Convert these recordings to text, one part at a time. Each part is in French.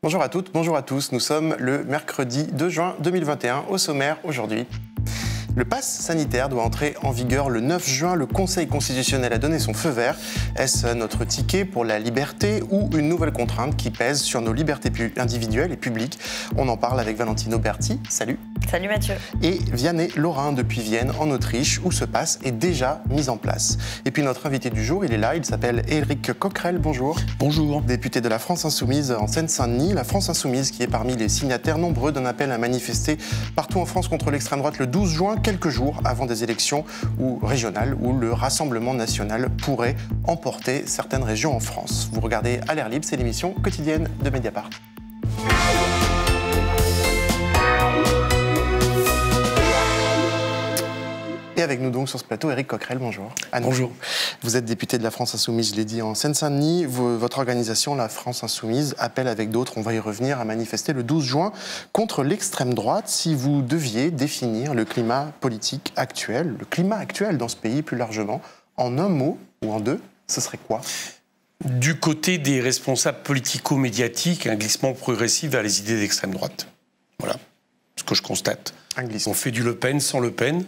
Bonjour à toutes, bonjour à tous. Nous sommes le mercredi 2 juin 2021. Au sommaire aujourd'hui, le pass sanitaire doit entrer en vigueur le 9 juin. Le Conseil constitutionnel a donné son feu vert. Est-ce notre ticket pour la liberté ou une nouvelle contrainte qui pèse sur nos libertés individuelles et publiques? On en parle avec Valentino Berti. Salut. Salut Mathieu. Et Vianney Laurin depuis Vienne, en Autriche, où ce pass est déjà mis en place. Et puis notre invité du jour, il est là, il s'appelle Éric Coquerel. Bonjour. Bonjour. Député de la France Insoumise en Seine-Saint-Denis. La France Insoumise qui est parmi les signataires nombreux d'un appel à manifester partout en France contre l'extrême droite le 12 juin, quelques jours avant des élections régionales où le Rassemblement national pourrait emporter certaines régions en France. Vous regardez À l'air libre, c'est l'émission quotidienne de Mediapart. Et avec nous donc sur ce plateau, Éric Coquerel, bonjour. Bonjour. Vous êtes député de la France Insoumise, je l'ai dit, en Seine-Saint-Denis. Votre organisation, la France Insoumise, appelle avec d'autres, on va y revenir, à manifester le 12 juin contre l'extrême droite. Si vous deviez définir le climat politique actuel, le climat actuel dans ce pays plus largement, en un mot ou en deux, ce serait quoi ? Du côté des responsables politico-médiatiques, un glissement progressif vers les idées d'extrême droite. Voilà ce que je constate. On fait du Le Pen sans Le Pen.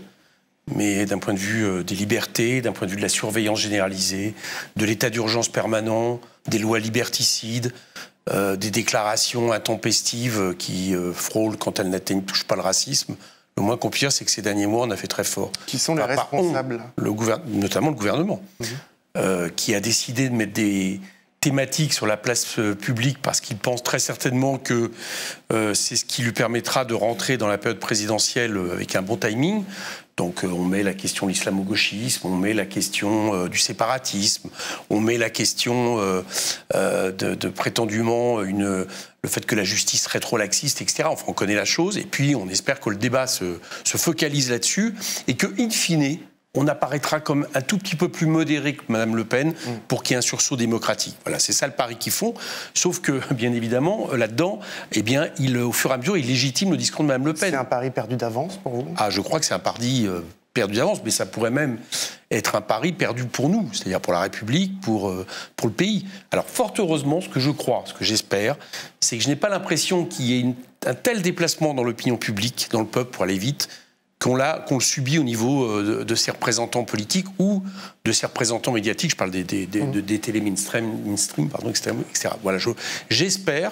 Mais d'un point de vue des libertés, d'un point de vue de la surveillance généralisée, de l'état d'urgence permanent, des lois liberticides, des déclarations intempestives qui frôlent quand elles ne touchent pas le racisme, le moins qu'on puisse dire, c'est que ces derniers mois, on a fait très fort. Qui sont les responsables ? Notamment le gouvernement, qui a décidé de mettre des thématiques sur la place publique parce qu'il pense très certainement que c'est ce qui lui permettra de rentrer dans la période présidentielle avec un bon timing. Donc on met la question de l'islamo-gauchisme, on met la question du séparatisme, on met la question de prétendument le fait que la justice serait trop laxiste, etc. Enfin, on connaît la chose, et puis on espère que le débat se focalise là-dessus, et que, in fine, on apparaîtra comme un tout petit peu plus modéré que Mme Le Pen pour qu'il y ait un sursaut démocratique. Voilà, c'est ça le pari qu'ils font. Sauf que, bien évidemment, là-dedans, eh bien, au fur et à mesure, il légitime le discours de Mme Le Pen. C'est un pari perdu d'avance pour vous ? Ah, je crois que c'est un pari perdu d'avance, mais ça pourrait même être un pari perdu pour nous, c'est-à-dire pour la République, pour le pays. Alors, fort heureusement, ce que je crois, ce que j'espère, c'est que je n'ai pas l'impression qu'il y ait un tel déplacement dans l'opinion publique, dans le peuple, pour aller vite, qu'on le subit au niveau de ses représentants politiques ou de ses représentants médiatiques. Je parle des télé mainstream, pardon, etc. Voilà, j'espère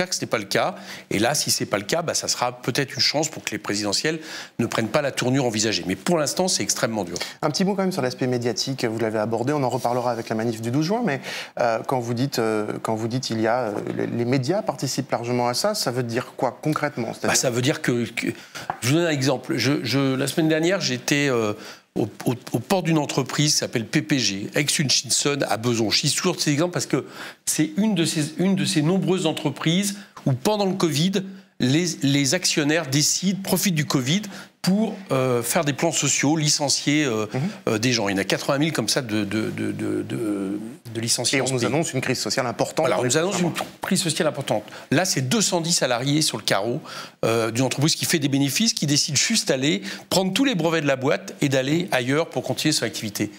que ce n'est pas le cas. Et là, si ce n'est pas le cas, ça sera peut-être une chance pour que les présidentielles ne prennent pas la tournure envisagée. Mais pour l'instant, c'est extrêmement dur. Un petit mot quand même sur l'aspect médiatique. Vous l'avez abordé, on en reparlera avec la manif du 12 juin. Mais quand vous dites il y a les médias participent largement à ça, ça veut dire quoi concrètement ? Ça veut dire que je vous donne un exemple. La semaine dernière, j'étais au port d'une entreprise qui s'appelle PPG, ex-Hutchinson à Besançon. Je cite toujours ces exemples parce que c'est une de ces nombreuses entreprises où, pendant le Covid, les actionnaires profitent du Covid pour faire des plans sociaux, licencier des gens. Il y en a 80 000 comme ça de licenciés. Et on nous annonce une crise sociale importante. Alors, on nous annonce une crise sociale importante. Là, c'est 210 salariés sur le carreau d'une entreprise qui fait des bénéfices, qui décide juste d'aller prendre tous les brevets de la boîte et d'aller ailleurs pour continuer son activité.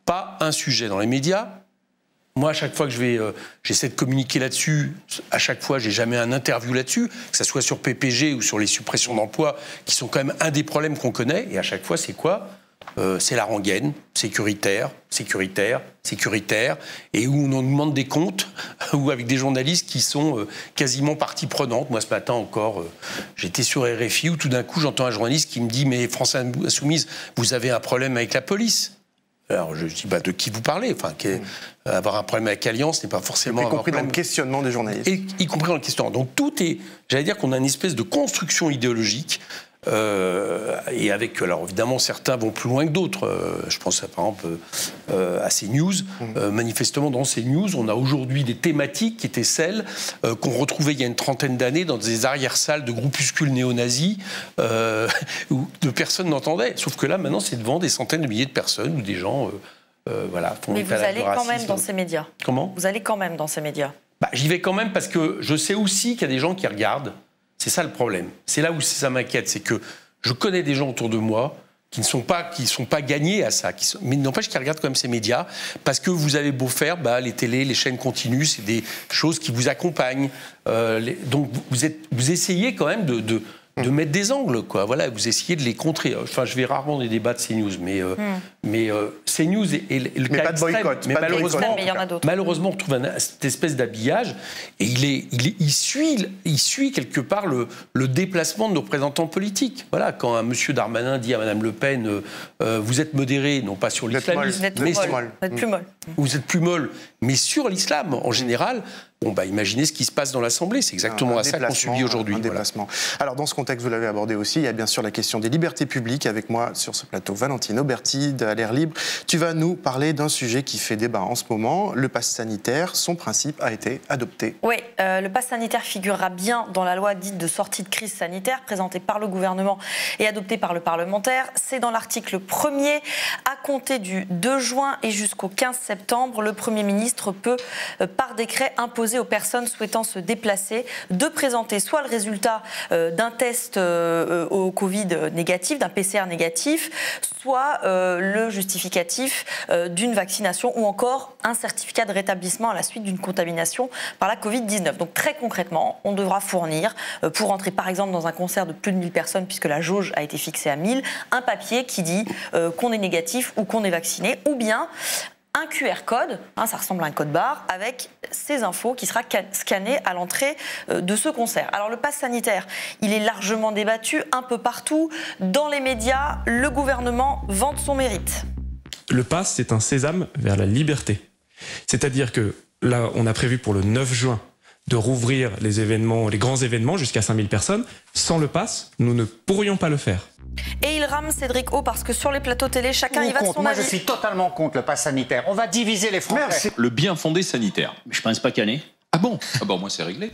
Pas un sujet dans les médias. Moi, à chaque fois que j'essaie de communiquer là-dessus, à chaque fois, j'ai jamais un interview là-dessus, que ce soit sur PPG ou sur les suppressions d'emplois, qui sont quand même un des problèmes qu'on connaît. Et à chaque fois, c'est quoi ? C'est la rengaine, sécuritaire, et où on nous demande des comptes, ou avec des journalistes qui sont quasiment partie prenante. Moi, ce matin encore, j'étais sur RFI, où tout d'un coup, j'entends un journaliste qui me dit « Mais France Insoumise, vous avez un problème avec la police ?» Alors je dis de qui vous parlez, avoir un problème avec Alliance n'est pas forcément... Y compris dans le questionnement des journalistes. Y compris dans le questionnement. Donc tout est... J'allais dire qu'on a une espèce de construction idéologique et avec... Alors évidemment, certains vont plus loin que d'autres. Je pense par exemple à CNews. Manifestement, dans CNews, on a aujourd'hui des thématiques qui étaient celles qu'on retrouvait il y a une trentaine d'années dans des arrière-salles de groupuscules néo-nazis où personne n'entendait. Sauf que là, maintenant, c'est devant des centaines de milliers de personnes où des gens... Mais vous allez quand même dans ces médias. Comment ? Vous allez quand même dans ces médias. J'y vais quand même parce que je sais aussi qu'il y a des gens qui regardent. C'est ça le problème. C'est là où ça m'inquiète. C'est que je connais des gens autour de moi qui sont pas gagnés à ça, mais n'empêche qu'ils regardent quand même ces médias, parce que vous avez beau faire, les télés, les chaînes continues, c'est des choses qui vous accompagnent. Donc vous essayez quand même de mettre des angles, quoi. Voilà, vous essayez de les contrer. Enfin, je vais rarement des débats de CNews, mais CNews est le cas extrême. Mais malheureusement, on retrouve cette espèce d'habillage et il suit quelque part le déplacement de nos représentants politiques. Voilà, quand un monsieur Darmanin dit à Madame Le Pen, vous êtes modéré, non pas sur l'islam, vous êtes plus molle. Vous êtes plus molle, mais sur l'islam en général. Imaginez ce qui se passe dans l'Assemblée, c'est exactement ça qu'on subit aujourd'hui. Déplacement. Alors dans ce contexte, vous l'avez abordé aussi, il y a bien sûr la question des libertés publiques. Avec moi sur ce plateau, Valentine Auberti de l'Air Libre. Tu vas nous parler d'un sujet qui fait débat en ce moment, le pass sanitaire. Son principe a été adopté. Oui, le pass sanitaire figurera bien dans la loi dite de sortie de crise sanitaire, présentée par le gouvernement et adoptée par le parlementaire. C'est dans l'article 1er, à compter du 2 juin et jusqu'au 15 septembre, le Premier ministre peut, par décret, imposer aux personnes souhaitant se déplacer de présenter soit le résultat d'un test au Covid négatif, d'un PCR négatif, soit le justificatif d'une vaccination ou encore un certificat de rétablissement à la suite d'une contamination par la Covid-19. Donc très concrètement, on devra fournir, pour entrer par exemple dans un concert de plus de 1000 personnes, puisque la jauge a été fixée à 1000, un papier qui dit qu'on est négatif ou qu'on est vacciné, ou bien un QR code, ça ressemble à un code barre, avec ces infos qui sera scanné à l'entrée de ce concert. Alors le pass sanitaire, il est largement débattu un peu partout. Dans les médias, le gouvernement vante son mérite. Le pass, c'est un sésame vers la liberté. C'est-à-dire que là, on a prévu pour le 9 juin de rouvrir les événements, les grands événements jusqu'à 5000 personnes. Sans le pass, nous ne pourrions pas le faire. Et il rame Cédric O parce que sur les plateaux télé, chacun y va de son Moi, avis. je suis totalement contre le pass sanitaire. On va diviser les Français. Merci. Le bien fondé sanitaire. Je pense pas qu'il y en ait. Ah bon? Moi, c'est réglé.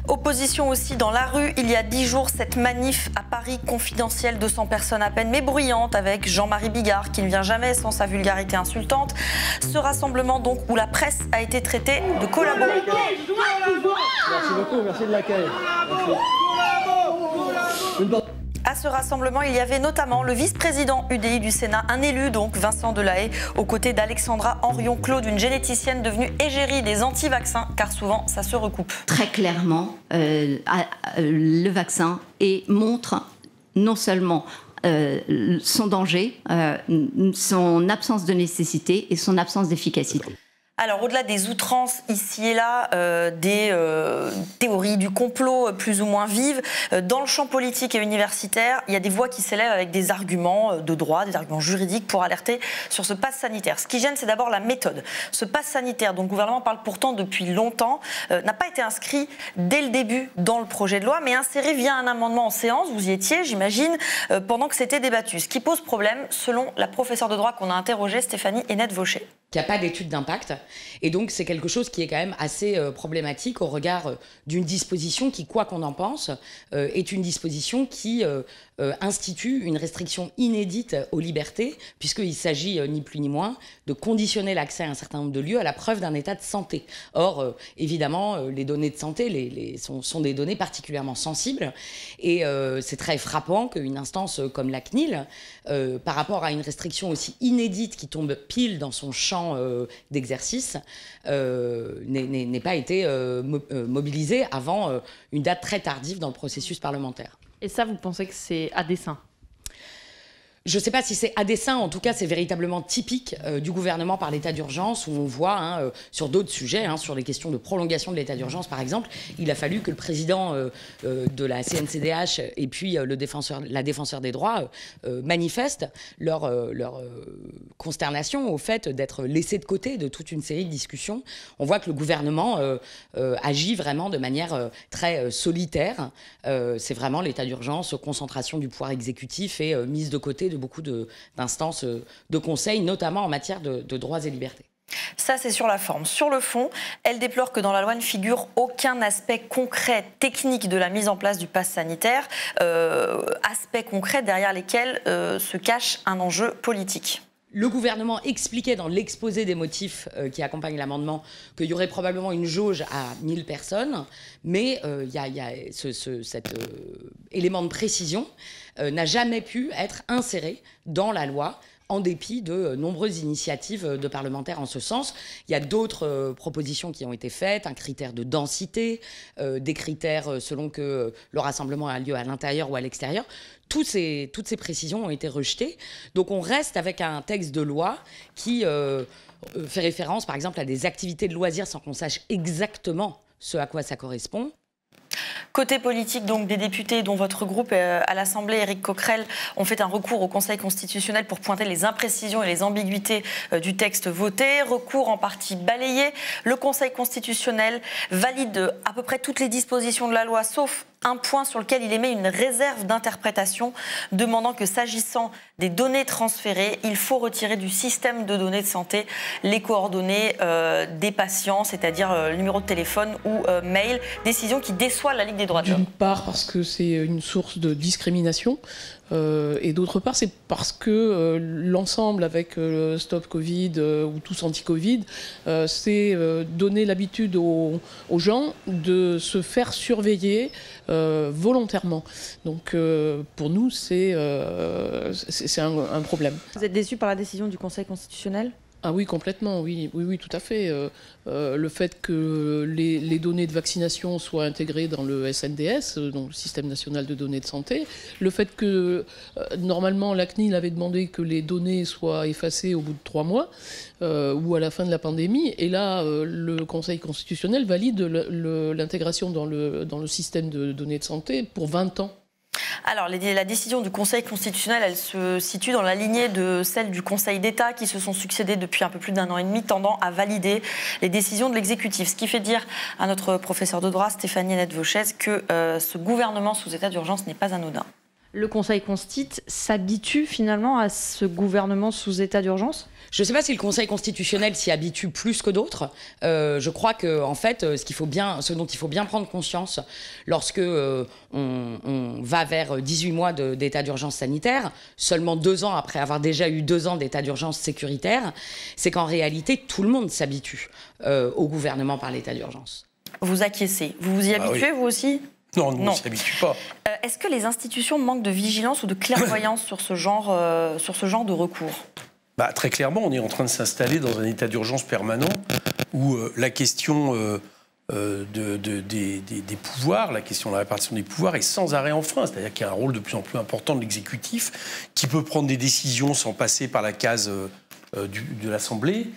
Opposition aussi dans la rue. Il y a 10 jours, cette manif à Paris, confidentielle, 200 personnes à peine, mais bruyante, avec Jean-Marie Bigard, qui ne vient jamais sans sa vulgarité insultante. Ce rassemblement, donc, où la presse a été traitée de collabo. Merci beaucoup, merci de l'accueil. À ce rassemblement, il y avait notamment le vice-président UDI du Sénat, un élu, donc Vincent Delahaye, aux côtés d'Alexandra Henrion-Claude, une généticienne devenue égérie des anti-vaccins, car souvent ça se recoupe. Très clairement, le vaccin montre non seulement son danger, son absence de nécessité et son absence d'efficacité. Alors, au-delà des outrances ici et là, des théories du complot plus ou moins vives, dans le champ politique et universitaire, il y a des voix qui s'élèvent avec des arguments de droit, des arguments juridiques pour alerter sur ce pass sanitaire. Ce qui gêne, c'est d'abord la méthode. Ce pass sanitaire, dont le gouvernement parle pourtant depuis longtemps, n'a pas été inscrit dès le début dans le projet de loi, mais inséré via un amendement en séance. Vous y étiez, j'imagine, pendant que c'était débattu. Ce qui pose problème, selon la professeure de droit qu'on a interrogée, Stéphanie Hennette-Vaucher. Il n'y a pas d'étude d'impact. Et donc, c'est quelque chose qui est quand même assez problématique au regard d'une disposition qui, quoi qu'on en pense, est une disposition qui institue une restriction inédite aux libertés, puisqu'il s'agit ni plus ni moins de conditionner l'accès à un certain nombre de lieux à la preuve d'un état de santé. Or, évidemment, les données de santé sont des données particulièrement sensibles. Et c'est très frappant qu'une instance comme la CNIL, par rapport à une restriction aussi inédite qui tombe pile dans son champ d'exercice, n'ait pas été mobilisée avant une date très tardive dans le processus parlementaire. Et ça, vous pensez que c'est à dessein ? Je ne sais pas si c'est à dessein, en tout cas c'est véritablement typique du gouvernement par l'état d'urgence, où on voit sur d'autres sujets, sur les questions de prolongation de l'état d'urgence par exemple, il a fallu que le président de la CNCDH et puis la défenseur des droits manifestent leur consternation au fait d'être laissé de côté de toute une série de discussions. On voit que le gouvernement agit vraiment de manière très solitaire. C'est vraiment l'état d'urgence, concentration du pouvoir exécutif et mise de côté de beaucoup d'instances de conseil, notamment en matière de droits et libertés. Ça, c'est sur la forme. Sur le fond, elle déplore que dans la loi ne figure aucun aspect concret, technique de la mise en place du pass sanitaire, aspect concret derrière lesquels se cache un enjeu politique. Le gouvernement expliquait dans l'exposé des motifs qui accompagne l'amendement qu'il y aurait probablement une jauge à 1000 personnes, mais cet élément de précision n'a jamais pu être inséré dans la loi, en dépit de nombreuses initiatives de parlementaires en ce sens. Il y a d'autres propositions qui ont été faites, un critère de densité, des critères selon que le rassemblement a lieu à l'intérieur ou à l'extérieur. Toutes ces précisions ont été rejetées. Donc on reste avec un texte de loi qui fait référence, par exemple, à des activités de loisirs sans qu'on sache exactement ce à quoi ça correspond. Côté politique, donc, des députés dont votre groupe à l'Assemblée, Éric Coquerel, ont fait un recours au Conseil constitutionnel pour pointer les imprécisions et les ambiguïtés du texte voté. Recours en partie balayé. Le Conseil constitutionnel valide à peu près toutes les dispositions de la loi, sauf un point sur lequel il émet une réserve d'interprétation, demandant que s'agissant des données transférées, il faut retirer du système de données de santé les coordonnées des patients, c'est-à-dire le numéro de téléphone ou mail, décision qui déçoit la Ligue des droits de l'homme. D'une part parce que c'est une source de discrimination, et d'autre part c'est parce que l'ensemble avec Stop Covid ou Tous Anti-Covid, c'est donner l'habitude aux gens de se faire surveiller volontairement. Donc pour nous c'est un problème. Vous êtes déçu par la décision du Conseil constitutionnel ? Ah oui, complètement, oui, tout à fait. Le fait que les données de vaccination soient intégrées dans le SNDS, donc le Système national de données de santé, le fait que normalement la CNIL avait demandé que les données soient effacées au bout de 3 mois ou à la fin de la pandémie, et là le Conseil constitutionnel valide l'intégration dans le système de données de santé pour 20 ans. Alors, la décision du Conseil constitutionnel, elle se situe dans la lignée de celle du Conseil d'État qui se sont succédées depuis un peu plus d'1 an et demi, tendant à valider les décisions de l'exécutif. Ce qui fait dire à notre professeur de droit, Stéphanie Hennette-Vauchez, que ce gouvernement sous état d'urgence n'est pas anodin. Le Conseil constitue s'habitue finalement à ce gouvernement sous état d'urgence ? Je ne sais pas si le Conseil constitutionnel s'y habitue plus que d'autres. Je crois que, en fait, ce dont il faut bien prendre conscience lorsque on va vers 18 mois d'état d'urgence sanitaire, seulement 2 ans après avoir déjà eu 2 ans d'état d'urgence sécuritaire, c'est qu'en réalité, tout le monde s'habitue au gouvernement par l'état d'urgence. Vous acquiescez. Vous vous y habituez, vous aussi ? Non, on ne s'y habitue pas. Est-ce que les institutions manquent de vigilance ou de clairvoyance sur ce genre de recours ? Très clairement, on est en train de s'installer dans un état d'urgence permanent où la question des pouvoirs, la question de la répartition des pouvoirs est sans arrêt en frein. C'est-à-dire qu'il y a un rôle de plus en plus important de l'exécutif qui peut prendre des décisions sans passer par la case de l'Assemblée,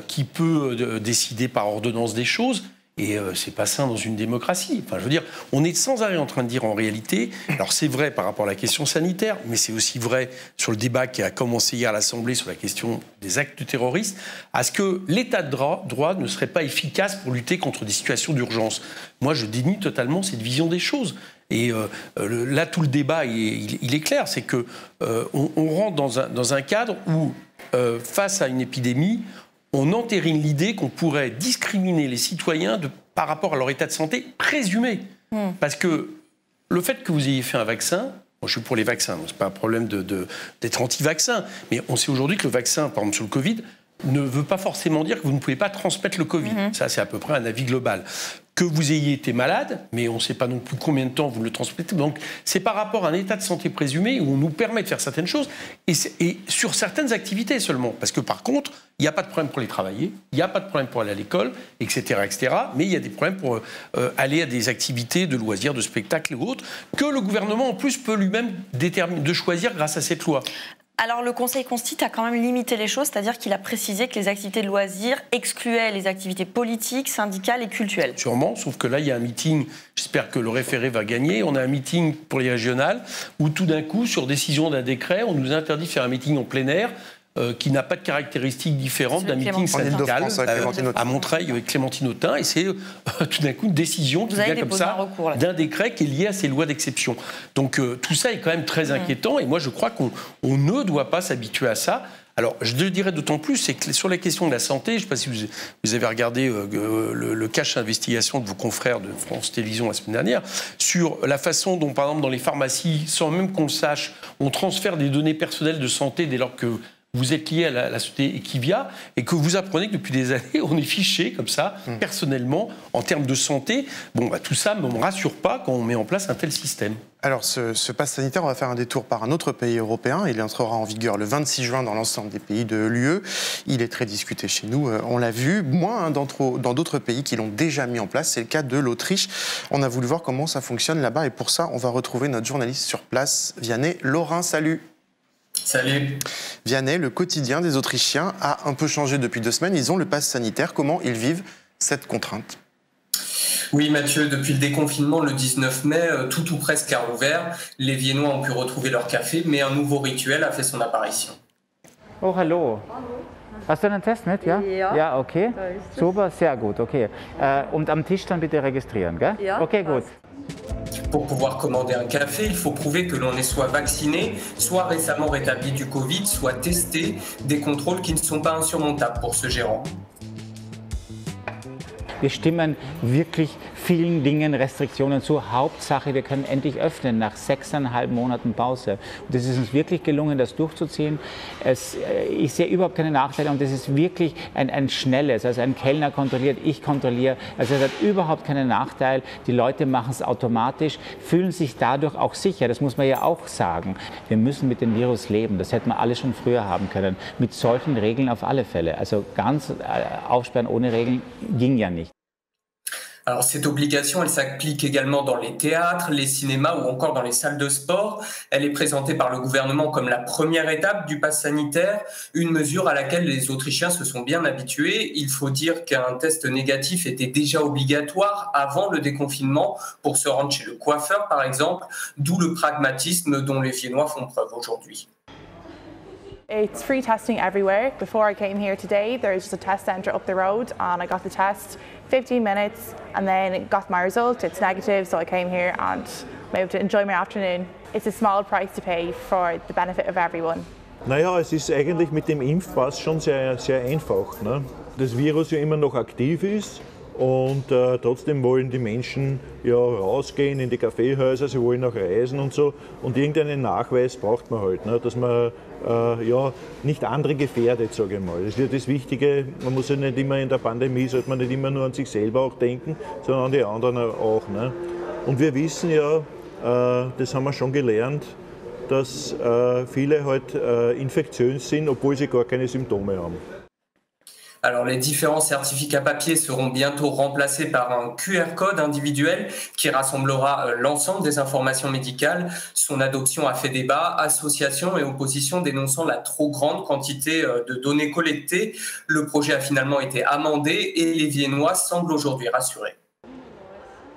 qui peut décider par ordonnance des choses. Et c'est pas sain dans une démocratie. Enfin, je veux dire, on est sans arrêt en train de dire en réalité, alors c'est vrai par rapport à la question sanitaire, mais c'est aussi vrai sur le débat qui a commencé hier à l'Assemblée sur la question des actes terroristes, à ce que l'état de droit ne serait pas efficace pour lutter contre des situations d'urgence. Moi, je dénie totalement cette vision des choses. Et là, tout le débat, il est clair, c'est que on rentre dans un cadre où, face à une épidémie, on entérine l'idée qu'on pourrait discriminer les citoyens par rapport à leur état de santé présumé. Parce que le fait que vous ayez fait un vaccin, moi je suis pour les vaccins, donc c'est pas un problème d'être anti-vaccin, mais on sait aujourd'hui que le vaccin, par exemple sur le Covid, ne veut pas forcément dire que vous ne pouvez pas transmettre le Covid. Ça, c'est à peu près un avis global. Que vous ayez été malade, mais on ne sait pas non plus combien de temps vous le transmettez. Donc, c'est par rapport à un état de santé présumé où on nous permet de faire certaines choses et sur certaines activités seulement. Parce que par contre, il n'y a pas de problème pour les travailler, il n'y a pas de problème pour aller à l'école, etc., etc. Mais il y a des problèmes pour aller à des activités de loisirs, de spectacles et autres, que le gouvernement, en plus, peut lui-même déterminer, de choisir grâce à cette loi. Alors le Conseil constitue a quand même limité les choses, c'est-à-dire qu'il a précisé que les activités de loisirs excluaient les activités politiques, syndicales et culturelles. Sûrement, sauf que là, il y a un meeting, j'espère que le référé va gagner, on a un meeting pour les régionales, où tout d'un coup, sur décision d'un décret, on nous interdit de faire un meeting en plein air, qui n'a pas de caractéristiques différentes d'un meeting syndical à Montreuil avec Clémentine Autain, et c'est tout d'un coup une décision qui vient comme ça d'un décret qui est lié à ces lois d'exception. Donc tout ça est quand même très inquiétant, et moi je crois qu'on ne doit pas s'habituer à ça. Alors, je le dirais d'autant plus, c'est que sur la question de la santé, je ne sais pas si vous avez regardé le cache investigation de vos confrères de France Télévisions la semaine dernière, sur la façon dont, par exemple, dans les pharmacies, sans même qu'on le sache, on transfère des données personnelles de santé dès lors que vous êtes lié à la société Equivia et que vous apprenez que depuis des années, on est fiché comme ça, personnellement, en termes de santé. Tout ça ne me rassure pas quand on met en place un tel système. Alors, ce pass sanitaire, on va faire un détour par un autre pays européen. Il entrera en vigueur le 26 juin dans l'ensemble des pays de l'UE. Il est très discuté chez nous, on l'a vu. Moins dans d'autres pays qui l'ont déjà mis en place. C'est le cas de l'Autriche. On a voulu voir comment ça fonctionne là-bas. Et pour ça, on va retrouver notre journaliste sur place, Vianney Laurin. Salut. Salut. Vianney, le quotidien des Autrichiens a un peu changé depuis 2 semaines. Ils ont le pass sanitaire. Comment ils vivent cette contrainte ? Oui Mathieu, depuis le déconfinement le 19 mai, tout ou presque a rouvert. Les Viennois ont pu retrouver leur café, mais un nouveau rituel a fait son apparition. Oh, hallo. Hast du einen Test mit, ja? Ja. Ja, okay. Super, sehr gut, okay. Und am Tisch dann bitte registrieren, gell? Ja. Okay, gut. Pour pouvoir commander un café, il faut prouver que l'on est soit vacciné, soit récemment rétabli du Covid, soit testé, des contrôles qui ne sont pas insurmontables pour ce gérant. Wir stimmen wirklich vielen Dingen Restriktionen zu. Hauptsache, wir können endlich öffnen nach 6,5 Monaten Pause. Und es ist uns wirklich gelungen, das durchzuziehen. Ich sehe überhaupt keine Nachteile und es ist wirklich ein schnelles, also ein Kellner kontrolliert, ich kontrolliere. Also es hat überhaupt keinen Nachteil. Die Leute machen es automatisch, fühlen sich dadurch auch sicher. Das muss man ja auch sagen. Wir müssen mit dem Virus leben. Das hätten wir alle schon früher haben können. Mit solchen Regeln auf alle Fälle. Also ganz aufsperren ohne Regeln ging ja nicht. Alors cette obligation, elle s'applique également dans les théâtres, les cinémas ou encore dans les salles de sport. Elle est présentée par le gouvernement comme la première étape du pass sanitaire, une mesure à laquelle les Autrichiens se sont bien habitués. Il faut dire qu'un test négatif était déjà obligatoire avant le déconfinement pour se rendre chez le coiffeur par exemple, d'où le pragmatisme dont les Viennois font preuve aujourd'hui. It's free testing everywhere. Before I came here today, there's just a test centre up the road and I got the test, 15 minutes, and then got my result. It's negative, so I came here and I'm able to enjoy my afternoon. It's a small price to pay for the benefit of everyone. Naja, es ist eigentlich mit dem Impfpass schon sehr, sehr einfach, ne? Das Virus ja immer noch aktiv ist. Und trotzdem wollen die Menschen ja rausgehen in die Kaffeehäuser, sie wollen auch reisen und so. Und irgendeinen Nachweis braucht man halt, ne, dass man ja nicht andere gefährdet, sage ich mal. Das ist ja das Wichtige, man muss ja nicht immer in der Pandemie, sollte man nicht immer nur an sich selber auch denken, sondern an die anderen auch. Ne? Und wir wissen ja, das haben wir schon gelernt, dass viele halt infektiös sind, obwohl sie gar keine Symptome haben. Alors les différents certificats papier seront bientôt remplacés par un QR-code individuel qui rassemblera l'ensemble des informations médicales. Son adoption a fait débat, associations et opposition dénonçant la trop grande quantité de données collectées. Le projet a finalement été amendé et les Viennois semblent aujourd'hui rassurés.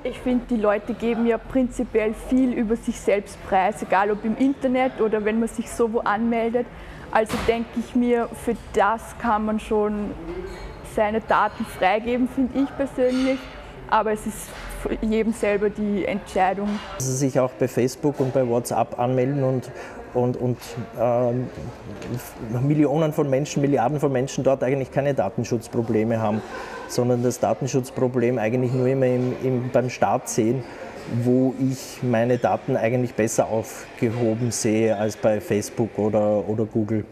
Ich finde, die Leute geben ja prinzipiell viel über sich selbst preis, egal ob im Internet oder wenn man sich so wo anmeldet. Also denke ich mir, für das kann man schon seine Daten freigeben, finde ich persönlich. Aber es ist für jedem selber die Entscheidung. Sie sich auch bei Facebook und bei WhatsApp anmelden und Millionen von Menschen, Milliarden von Menschen dort eigentlich keine Datenschutzprobleme haben, sondern das Datenschutzproblem eigentlich nur immer beim Staat sehen, wo ich meine Daten eigentlich besser aufgehoben sehe als bei Facebook oder Google.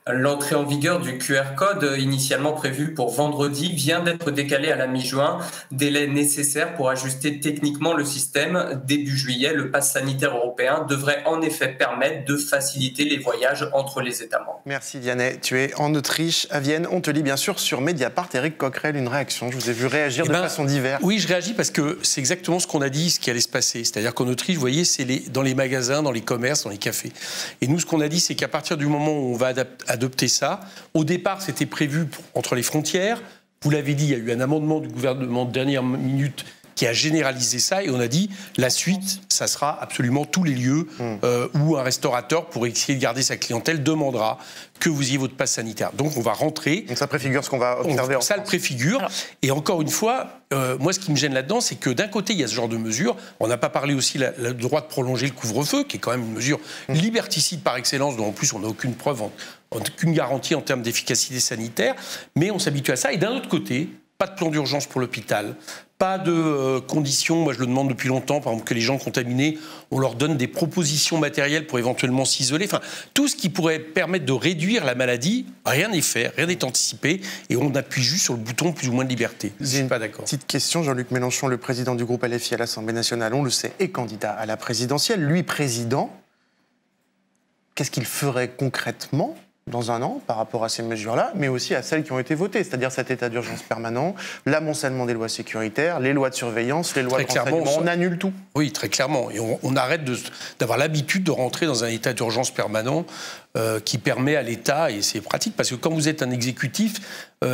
L'entrée en vigueur du QR-code, initialement prévu pour vendredi, vient d'être décalée à la mi-juin. Délai nécessaire pour ajuster techniquement le système. Début juillet, le pass sanitaire européen devrait en effet permettre de faciliter les voyages entre les États membres. Merci Vianney. Tu es en Autriche, à Vienne. On te lit bien sûr sur Mediapart. Éric Coquerel, une réaction. Je vous ai vu réagir de façon diverse. Oui, je réagis parce que c'est exactement ce qu'on a dit, ce qui allait se passer. C'est-à-dire qu'en Autriche, vous voyez, c'est dans les magasins, dans les commerces, dans les cafés. Et nous, ce qu'on a dit, c'est qu'à partir du moment où on va adopter ça. Au départ, c'était prévu entre les frontières. Vous l'avez dit, il y a eu un amendement du gouvernement de dernière minute qui a généralisé ça. Et on a dit, la suite, ça sera absolument tous les lieux où un restaurateur, pour essayer de garder sa clientèle, demandera que vous ayez votre passe sanitaire. Donc on va rentrer. Donc ça préfigure ce qu'on va observer. Ça le préfigure. Alors, et encore une fois, moi ce qui me gêne là-dedans, c'est que d'un côté, il y a ce genre de mesures. On n'a pas parlé aussi le droit de prolonger le couvre-feu, qui est quand même une mesure liberticide par excellence, dont en plus on n'a aucune preuve, aucune garantie en termes d'efficacité sanitaire. Mais on s'habitue à ça. Et d'un autre côté, pas de plan d'urgence pour l'hôpital, Pas de conditions, moi je le demande depuis longtemps, par exemple que les gens contaminés, on leur donne des propositions matérielles pour éventuellement s'isoler. Enfin, tout ce qui pourrait permettre de réduire la maladie, rien n'est fait, rien n'est anticipé, et on appuie juste sur le bouton plus ou moins de liberté. Je ne suis pas d'accord. Petite question, Jean-Luc Mélenchon, le président du groupe LFI à l'Assemblée nationale, on le sait, est candidat à la présidentielle. Lui, président, qu'est-ce qu'il ferait concrètement dans un an par rapport à ces mesures-là, mais aussi à celles qui ont été votées, c'est-à-dire cet état d'urgence permanent, l'amoncellement des lois sécuritaires, les lois de surveillance, les lois de renseignement, on annule tout. Oui, très clairement. Et on arrête d'avoir l'habitude de rentrer dans un état d'urgence permanent qui permet à l'État, et c'est pratique, parce que quand vous êtes un exécutif,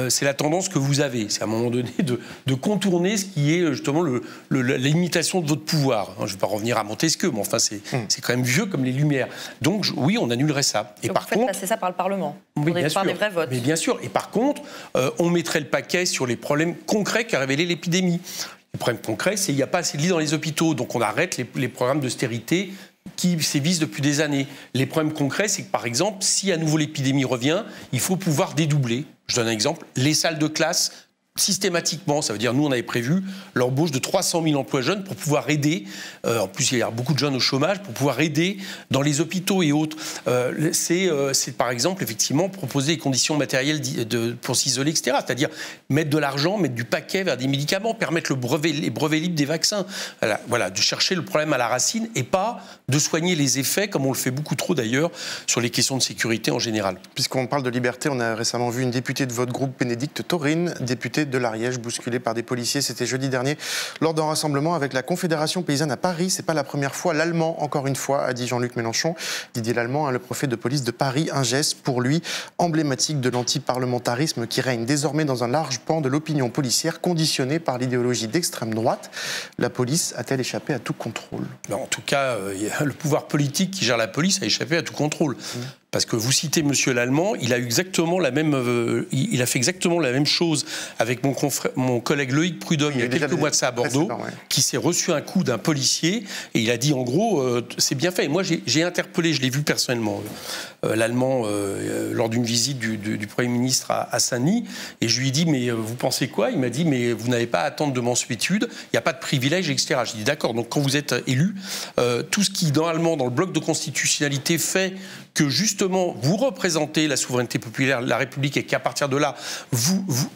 c'est la tendance que vous avez. C'est à un moment donné de contourner ce qui est justement la limitation de votre pouvoir. Je ne vais pas revenir à Montesquieu, mais enfin, c'est quand même vieux comme les Lumières. Donc, oui, on annulerait ça. Et par contre, passer ça par le Parlement, oui, bien sûr, par des vrais votes. Mais bien sûr. Et par contre, on mettrait le paquet sur les problèmes concrets qu'a révélé l'épidémie. Le problème concret, c'est qu'il n'y a pas assez de lits dans les hôpitaux. Donc, on arrête les programmes d'austérité qui sévissent depuis des années. Les problèmes concrets, c'est que, par exemple, si à nouveau l'épidémie revient, il faut pouvoir dédoubler. Je donne un exemple. Les salles de classe, systématiquement, ça veut dire, nous, on avait prévu l'embauche de 300 000 emplois jeunes pour pouvoir aider, en plus, il y a beaucoup de jeunes au chômage, pour pouvoir aider dans les hôpitaux et autres. C'est par exemple, effectivement, proposer des conditions matérielles pour s'isoler, etc. C'est-à-dire mettre de l'argent, mettre du paquet vers des médicaments, permettre les brevets libres des vaccins. Voilà, de chercher le problème à la racine et pas de soigner les effets, comme on le fait beaucoup trop d'ailleurs, sur les questions de sécurité en général. Puisqu'on parle de liberté, on a récemment vu une députée de votre groupe, Bénédicte Taurine, députée de l'Ariège, bousculée par des policiers. C'était jeudi dernier, lors d'un rassemblement avec la Confédération paysanne à Paris. C'est pas la première fois. L'Allemand, encore une fois, a dit Jean-Luc Mélenchon. Didier Lallemand, le préfet de police de Paris, un geste pour lui emblématique de l'antiparlementarisme qui règne désormais dans un large pan de l'opinion policière, conditionné par l'idéologie d'extrême droite. La police a-t-elle échappé à tout contrôle? En tout cas, le pouvoir politique qui gère la police a échappé à tout contrôle. Parce que vous citez Monsieur Lallemand, il a fait exactement la même chose avec mon collègue Loïc Prudhomme il y a quelques mois de ça à Bordeaux, qui s'est reçu un coup d'un policier et il a dit en gros c'est bien fait. Et moi j'ai interpellé, je l'ai vu personnellement, l'Allemand lors d'une visite du Premier ministre à Saint-Denis et je lui ai dit mais vous pensez quoi? Il m'a dit mais vous n'avez pas à attendre de mansuétude, il n'y a pas de privilège, etc. J'ai dit d'accord, donc quand vous êtes élu, tout ce qui normalement dans le bloc de constitutionnalité fait que justement vous représentez la souveraineté populaire, la République, et qu'à partir de là,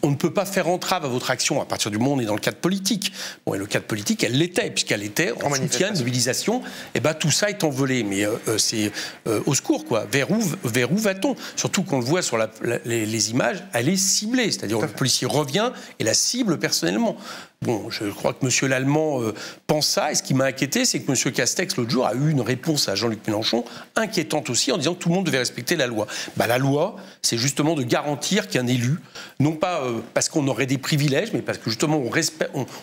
on ne peut pas faire entrave à votre action à partir du moment où on est dans le cadre politique. Bon, et le cadre politique, elle l'était, puisqu'elle était en soutien, de mobilisation, et ben tout ça est envolé. Mais c'est au secours, quoi. Vers où va-t-on? Surtout qu'on le voit sur les images, elle est ciblée, c'est-à-dire le policier revient et la cible personnellement. Bon, je crois que M. Lallemand pense ça, et ce qui m'a inquiété, c'est que M. Castex, l'autre jour, a eu une réponse à Jean-Luc Mélenchon inquiétante aussi, en disant que tout le monde devait respecter la loi. La loi, c'est justement de garantir qu'un élu, non pas parce qu'on aurait des privilèges, mais parce que justement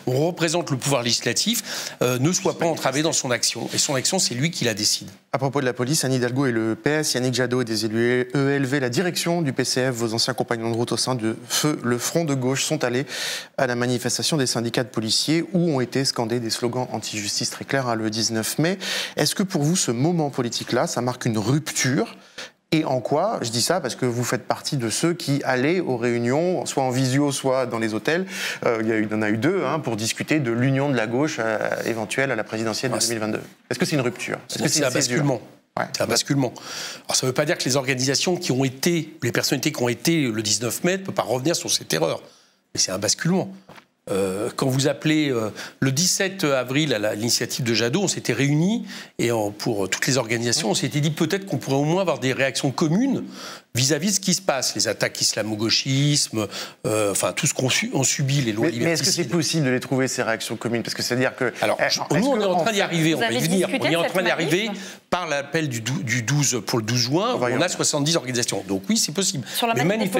on représente le pouvoir législatif, ne soit pas entravé dans son action. Et son action, c'est lui qui la décide. À propos de la police, Anne Hidalgo et le PS, Yannick Jadot et des élus ELV, la direction du PCF, vos anciens compagnons de route au sein de Feu, le Front de gauche, sont allés à la manifestation des syndicats de policiers où ont été scandés des slogans anti-justice très clairs le 19 mai. Est-ce que pour vous, ce moment politique-là, ça marque une rupture? Et en quoi? Je dis ça parce que vous faites partie de ceux qui allaient aux réunions, soit en visio, soit dans les hôtels. Il y en a eu deux, pour discuter de l'union de la gauche éventuelle à la présidentielle de 2022. Est-ce que c'est une rupture? Est-ce que c'est un basculement? C'est un basculement. Alors ça ne veut pas dire que les organisations qui ont été, les personnalités qui ont été le 19 mai ne peuvent pas revenir sur cette erreur. Mais c'est un basculement. Quand vous appelez le 17 avril à l'initiative de Jadot, on s'était réunis et pour toutes les organisations, on s'était dit peut-être qu'on pourrait au moins avoir des réactions communes vis-à-vis de ce qui se passe, les attaques islamo-gauchisme, enfin tout ce qu'on subit, les lois liberticides. Mais est-ce que c'est possible de les trouver, ces réactions communes? Parce que c'est-à-dire que... Alors, nous, on est en train d'y arriver, on va y venir. On est en train d'y arriver par l'appel du 12 pour le 12 juin, on a 70 organisations. Donc oui, c'est possible. Sur la manif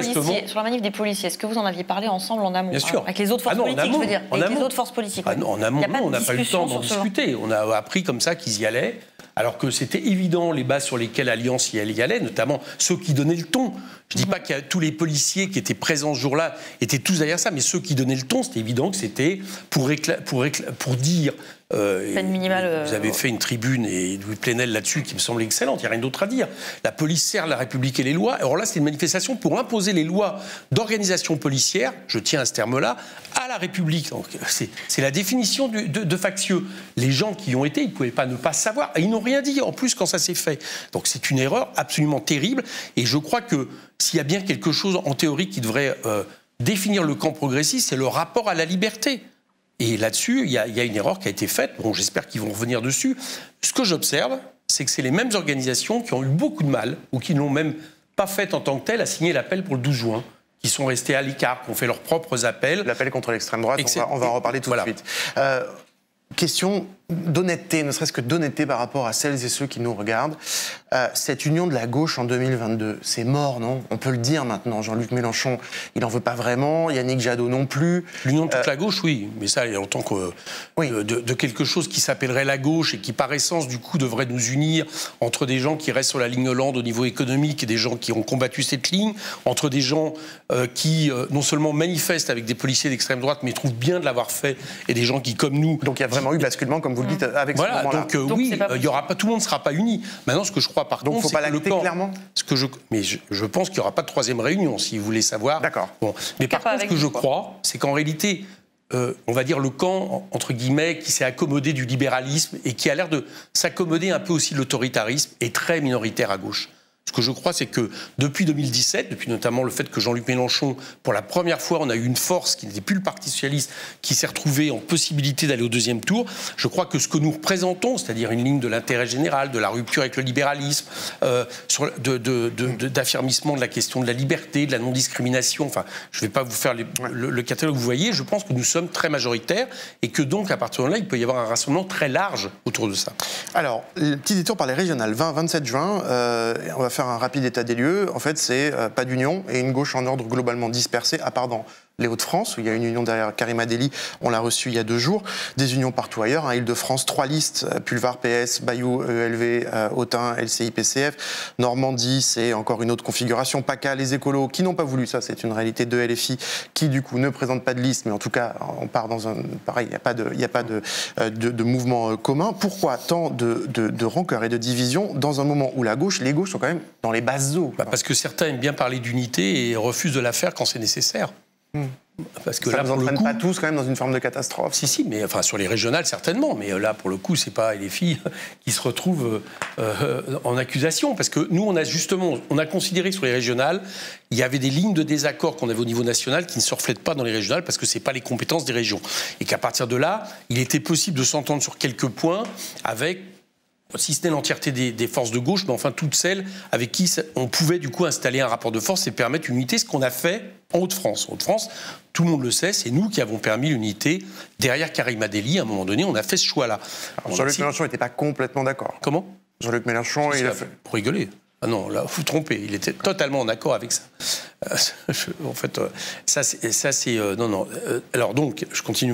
des policiers, est-ce que vous en aviez parlé ensemble en amont? Bien sûr. Avec les autres forces politiques, je veux dire. Avec les autres forces politiques. En amont, on n'a pas eu le temps d'en discuter. On a appris comme ça qu'ils y allaient. Alors que c'était évident les bases sur lesquelles l'Alliance y allait, notamment ceux qui donnaient le ton. Je ne dis pas que tous les policiers qui étaient présents ce jour-là étaient tous derrière ça, mais ceux qui donnaient le ton, c'était évident que c'était pour dire... peine minimale, vous avez fait une tribune et Louis Plenel là-dessus qui me semble excellente, il n'y a rien d'autre à dire. La police sert la République et les lois. Alors là, c'est une manifestation pour imposer les lois d'organisation policière, je tiens à ce terme-là, à la République. Donc, c'est la définition de factieux. Les gens qui y ont été, ils ne pouvaient pas ne pas savoir, et ils n'ont rien dit en plus quand ça s'est fait. Donc c'est une erreur absolument terrible, et je crois que s'il y a bien quelque chose en théorie qui devrait définir le camp progressiste, c'est le rapport à la liberté. Et là-dessus, il y a une erreur qui a été faite. Bon, j'espère qu'ils vont revenir dessus. Ce que j'observe, c'est que c'est les mêmes organisations qui ont eu beaucoup de mal, ou qui ne l'ont même pas fait en tant que telles, à signer l'appel pour le 12 juin, qui sont restés à l'écart, qui ont fait leurs propres appels. L'appel contre l'extrême droite, on va en reparler tout de suite. Question d'honnêteté, ne serait-ce que d'honnêteté par rapport à celles et ceux qui nous regardent. Cette union de la gauche en 2022, c'est mort, non? On peut le dire maintenant. Jean-Luc Mélenchon, il n'en veut pas vraiment. Yannick Jadot non plus. L'union de toute la gauche, oui. Mais ça, il y a longtemps que de quelque chose qui s'appellerait la gauche et qui, par essence, du coup, devrait nous unir entre des gens qui restent sur la ligne Hollande au niveau économique et des gens qui ont combattu cette ligne, entre des gens qui, non seulement manifestent avec des policiers d'extrême droite, mais trouvent bien de l'avoir fait, et des gens qui, comme nous... Donc il y a vraiment eu basculement, comme vous le dites, avec ce moment-là. Donc oui, il y aura pas, tout le monde ne sera pas uni. Maintenant, ce que je crois par contre, c'est que le camp... clairement. Mais je pense qu'il n'y aura pas de troisième réunion, si vous voulez savoir. D'accord. Bon. Mais par contre, ce que je crois, c'est qu'en réalité, on va dire le camp, entre guillemets, qui s'est accommodé du libéralisme et qui a l'air de s'accommoder un peu aussi de l'autoritarisme, est très minoritaire à gauche. Ce que je crois, c'est que depuis 2017, depuis notamment le fait que Jean-Luc Mélenchon, pour la première fois, on a eu une force qui n'était plus le Parti socialiste, qui s'est retrouvée en possibilité d'aller au deuxième tour. Je crois que ce que nous représentons, c'est-à-dire une ligne de l'intérêt général, de la rupture avec le libéralisme, d'affirmissement de la question de la liberté, de la non-discrimination, enfin, je ne vais pas vous faire le catalogue que vous voyez, je pense que nous sommes très majoritaires et que donc, à partir de là, il peut y avoir un rassemblement très large autour de ça. Alors, le petit détour par les régionales, 20-27 juin, on va faire un rapide état des lieux. En fait, c'est pas d'union et une gauche en ordre globalement dispersée, à part dans les Hauts-de-France, où il y a une union derrière Karima Deli, on l'a reçue il y a 2 jours, des unions partout ailleurs, Île-de-France, 3 listes, Pulvar, PS, Bayou, ELV, Autun, LCI, PCF, Normandie, c'est encore une autre configuration, PACA, les écolos, qui n'ont pas voulu ça, c'est une réalité de LFI, qui du coup ne présente pas de liste, mais en tout cas, on part dans un... Pareil, il n'y a pas de mouvement commun. Pourquoi tant de rancœur et de division dans un moment où les gauches sont quand même dans les bases eaux? Parce que certains aiment bien parler d'unité et refusent de la faire quand c'est nécessaire. Parce que ça ne vous entraîne pas tous quand même dans une forme de catastrophe. Si, mais enfin sur les régionales certainement, mais là pour le coup c'est pas les filles qui se retrouvent en accusation, parce que nous on a considéré que sur les régionales il y avait des lignes de désaccord qu'on avait au niveau national qui ne se reflètent pas dans les régionales parce que c'est pas les compétences des régions, et qu'à partir de là il était possible de s'entendre sur quelques points avec, si ce n'est l'entièreté des forces de gauche, mais enfin toutes celles avec qui on pouvait du coup installer un rapport de force et permettre une unité, ce qu'on a fait en Hauts-de-France. En Hauts-de-France, tout le monde le sait, c'est nous qui avons permis l'unité derrière Karima Deli. À un moment donné, on a fait ce choix-là. Jean-Luc Mélenchon n'était pas complètement d'accord. Comment? Jean-Luc Mélenchon, il a fait... Pour rigoler. Ah non, là, vous vous trompez. Il était totalement en accord avec ça. En fait, ça c'est non. Alors donc, je continue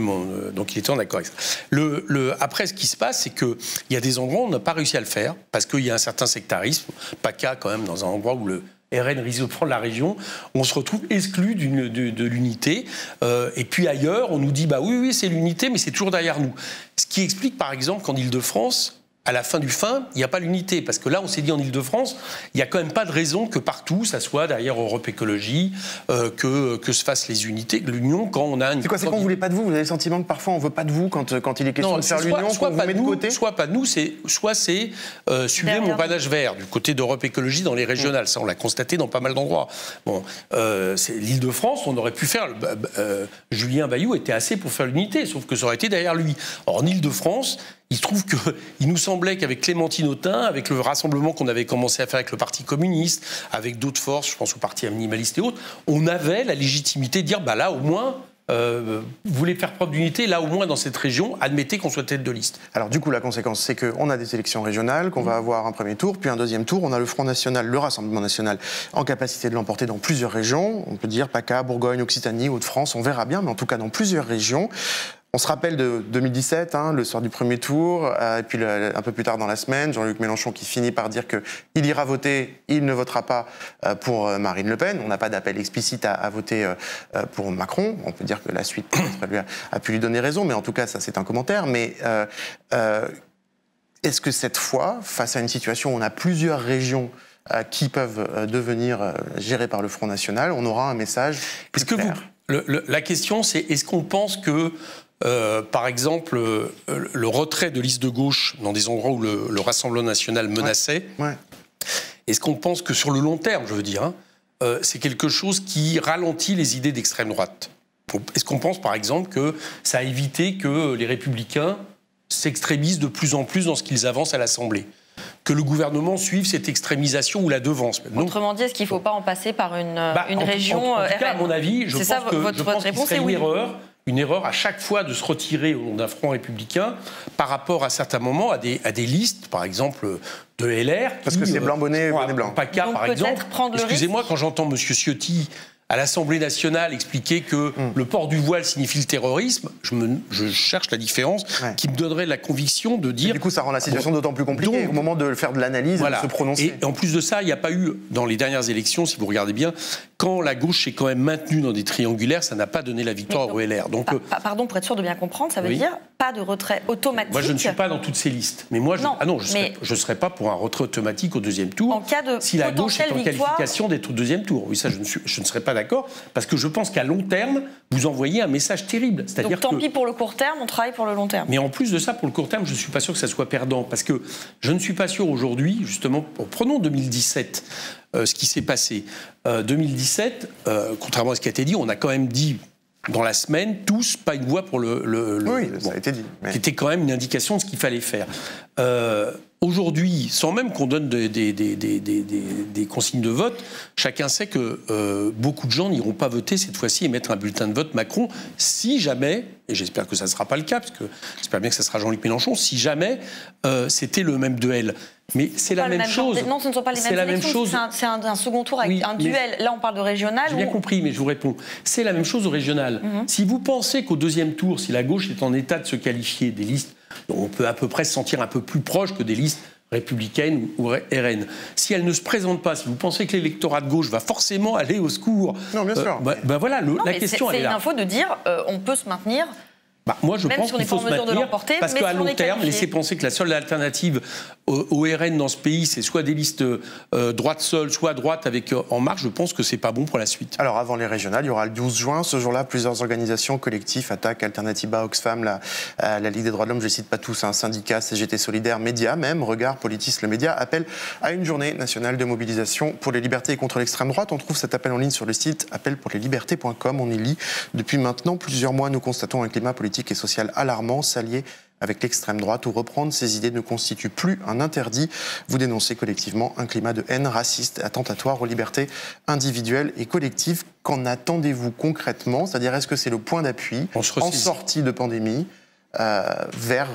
donc il était en accord avec ça. Après, ce qui se passe, c'est que il y a des endroits où on n'a pas réussi à le faire parce qu'il y a un certain sectarisme. PACA, quand même, dans un endroit où le RN risque de prendre la région, on se retrouve exclu de l'unité. Et puis ailleurs, on nous dit bah oui, c'est l'unité, mais c'est toujours derrière nous. Ce qui explique, par exemple, qu'en Île-de-France, à la fin du fin, il n'y a pas l'unité. Parce que là, on s'est dit en Île-de-France, il n'y a quand même pas de raison que partout, ça soit derrière Europe Écologie, que se fassent les unités, l'union, quand on a une... C'est quoi, c'est qu'on ne voulait pas de vous? Vous avez le sentiment que parfois on ne veut pas de vous quand il est question de faire l'union, qu'on vous met de côté? Soit pas de nous, soit c'est suivez mon panache vert, du côté d'Europe Écologie dans les régionales. Ça, on l'a constaté dans pas mal d'endroits. Bon, c'est l'Île-de-France, on aurait pu faire... Julien Bayou était assez pour faire l'unité, sauf que ça aurait été derrière lui. Or, en Île-de-France, il se trouve qu'il nous semblait qu'avec Clémentine Autain, avec le rassemblement qu'on avait commencé à faire avec le Parti communiste, avec d'autres forces, je pense au Parti animaliste et autres, on avait la légitimité de dire, bah là au moins, vous voulez faire preuve d'unité, là au moins dans cette région, admettez qu'on soit tête de liste. Alors du coup, la conséquence, c'est qu'on a des élections régionales, qu'on va avoir un premier tour, puis un deuxième tour. On a le Front National, le Rassemblement National, en capacité de l'emporter dans plusieurs régions. On peut dire PACA, Bourgogne, Occitanie, Hauts-de-France, on verra bien, mais en tout cas dans plusieurs régions. On se rappelle de 2017, le soir du premier tour, et puis un peu plus tard dans la semaine, Jean-Luc Mélenchon qui finit par dire qu'il ira voter, il ne votera pas pour Marine Le Pen. On n'a pas d'appel explicite à voter pour Macron. On peut dire que la suite peut-être a pu lui donner raison, mais en tout cas, ça c'est un commentaire. Mais est-ce que cette fois, face à une situation où on a plusieurs régions qui peuvent devenir gérées par le Front National, on aura un message plus clair? La question, c'est est-ce qu'on pense que par exemple, le retrait de listes de gauche dans des endroits où le Rassemblement national menaçait, est-ce qu'on pense que sur le long terme, je veux dire, c'est quelque chose qui ralentit les idées d'extrême droite? Est-ce qu'on pense par exemple que ça a évité que les Républicains s'extrémisent de plus en plus dans ce qu'ils avancent à l'Assemblée? Que le gouvernement suive cette extrémisation ou la devance. Autrement dit, est-ce qu'il ne faut pas en passer par une région en tout cas, à mon avis, je pense que votre réponse c'est oui. Une erreur à chaque fois de se retirer au nom d'un front républicain par rapport à certains moments à des listes, par exemple de LR. Parce que c'est blanc-bonnet, bonnet blanc. PACA, par exemple. Excusez-moi, quand j'entends M. Ciotti à l'Assemblée nationale expliquer que le port du voile signifie le terrorisme, je cherche la différence qui me donnerait la conviction de dire... Et du coup, ça rend la situation d'autant plus compliquée au moment de faire de l'analyse et de se prononcer. Et en plus de ça, il n'y a pas eu, dans les dernières élections, si vous regardez bien, quand la gauche s'est quand même maintenue dans des triangulaires, ça n'a pas donné la victoire au LR. Donc, pardon, pour être sûr de bien comprendre, ça veut dire pas de retrait automatique. Moi, je ne suis pas dans toutes ces listes. Mais moi, je ne serais pas pour un retrait automatique au deuxième tour. En cas de si la gauche est en qualification d'être au deuxième tour. Oui, ça, je ne serais pas d'accord, parce que je pense qu'à long terme, vous envoyez un message terrible. Donc tant pis pour le court terme, on travaille pour le long terme. Mais en plus de ça, pour le court terme, je ne suis pas sûr que ça soit perdant, parce que je ne suis pas sûr aujourd'hui, justement, prenons 2017, ce qui s'est passé. 2017, contrairement à ce qui a été dit, on a quand même dit dans la semaine, tous, pas une voix pour oui, ça a été dit. Qui était quand même une indication de ce qu'il fallait faire. Aujourd'hui, sans même qu'on donne des consignes de vote, chacun sait que beaucoup de gens n'iront pas voter cette fois-ci et mettre un bulletin de vote Macron, si jamais, et j'espère que ça ne sera pas le cas, parce que j'espère bien que ça sera Jean-Luc Mélenchon, si jamais c'était le même duel. Mais c'est la même chose. Non, ce ne sont pas les mêmes élections. C'est un second tour avec un duel. Là, on parle de régional. J'ai bien compris, mais je vous réponds. C'est la même chose au régional. Si vous pensez qu'au deuxième tour, si la gauche est en état de se qualifier des listes, on peut à peu près se sentir un peu plus proche que des listes républicaines ou RN. Si elle ne se présente pas, si vous pensez que l'électorat de gauche va forcément aller au secours... Non, bien sûr. Voilà, la question, elle est là. C'est une info de dire on peut se maintenir... moi, je pense qu'il faut se maintenir, parce qu'à long terme, laissez penser que la seule alternative au RN dans ce pays, c'est soit des listes droite seule, soit droite avec En Marche. Je pense que c'est pas bon pour la suite. Alors, avant les régionales, il y aura le 12 juin. Ce jour-là, plusieurs organisations, collectifs, Attaque, Alternativa, Oxfam, la Ligue des droits de l'homme, je ne les cite pas tous, syndicats, CGT Solidaire, Médias, même, Regard, Politis, le Média, appellent à une journée nationale de mobilisation pour les libertés et contre l'extrême droite. On trouve cet appel en ligne sur le site appelpourleslibertés.com. On y lit. Depuis maintenant plusieurs mois, nous constatons un climat politique et social alarmant, s'allier avec l'extrême droite, où reprendre ces idées ne constitue plus un interdit. Vous dénoncez collectivement un climat de haine raciste, attentatoire aux libertés individuelles et collectives. Qu'en attendez-vous concrètement? C'est-à-dire, est-ce que c'est le point d'appui en sortie de pandémie vers